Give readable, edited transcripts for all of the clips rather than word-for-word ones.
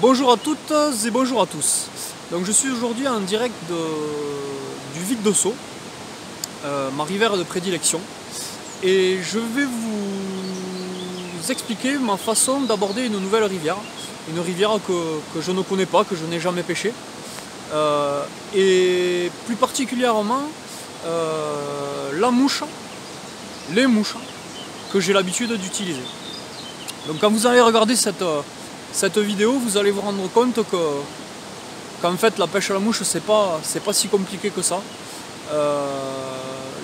Bonjour à toutes et bonjour à tous. Donc je suis aujourd'hui en direct du Vic de Sceaux, ma rivière de prédilection, et je vais vous expliquer ma façon d'aborder une nouvelle rivière, une rivière que je ne connais pas, que je n'ai jamais pêchée, et plus particulièrement les mouches que j'ai l'habitude d'utiliser. Donc quand vous allez regarder cette vidéo, vous allez vous rendre compte qu'en fait la pêche à la mouche c'est pas si compliqué que ça.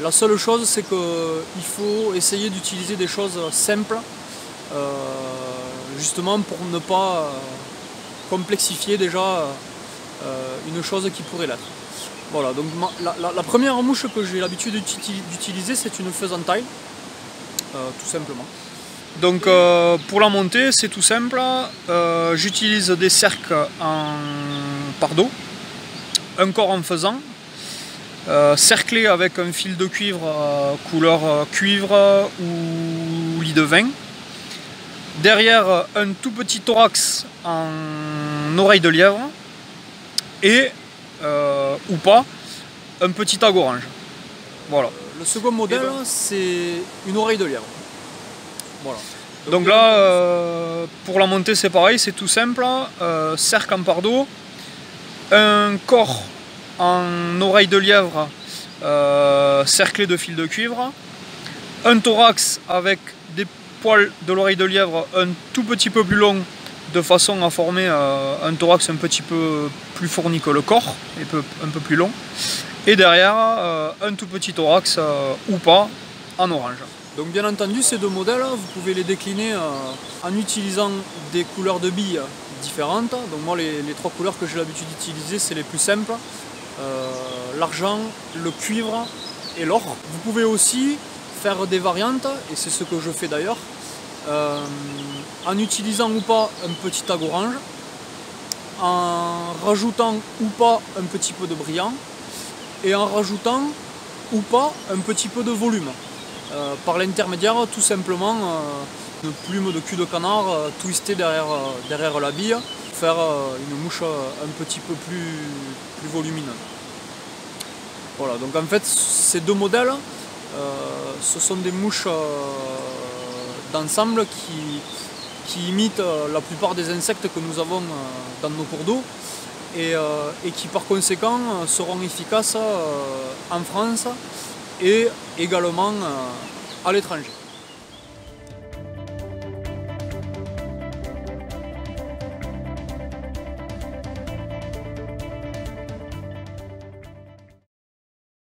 La seule chose c'est qu'il faut essayer d'utiliser des choses simples, justement pour ne pas complexifier déjà une chose qui pourrait l'être. Voilà, donc la première mouche que j'ai l'habitude d'utiliser, c'est une faisantaille, tout simplement. Donc pour la monter, c'est tout simple, j'utilise des cercles par dos, un corps en faisan, cerclé avec un fil de cuivre couleur cuivre ou lit de vin. Derrière, un tout petit thorax en oreille de lièvre et, ou pas, un petit tag orange. Voilà. Le second modèle, c'est une oreille de lièvre. Voilà. Donc là, pour la montée, c'est pareil, c'est tout simple. Cercle en pardo, un corps en oreille de lièvre cerclé de fil de cuivre, un thorax avec des poils de l'oreille de lièvre un tout petit peu plus long, de façon à former un thorax un petit peu plus fourni que le corps, et un peu plus long. Et derrière, un tout petit thorax ou pas en orange. Donc bien entendu, ces deux modèles, vous pouvez les décliner en utilisant des couleurs de billes différentes. Donc moi, les trois couleurs que j'ai l'habitude d'utiliser, c'est les plus simples. L'argent, le cuivre et l'or. Vous pouvez aussi faire des variantes, et c'est ce que je fais d'ailleurs, en utilisant ou pas un petit tag orange, en rajoutant ou pas un petit peu de brillant, et en rajoutant ou pas un petit peu de volume. Par l'intermédiaire tout simplement une plume de cul de canard twistée derrière la bille, pour faire une mouche un petit peu plus volumineuse. Voilà, donc en fait ces deux modèles, ce sont des mouches d'ensemble qui imitent la plupart des insectes que nous avons dans nos cours d'eau, et qui par conséquent seront efficaces en France et également à l'étranger.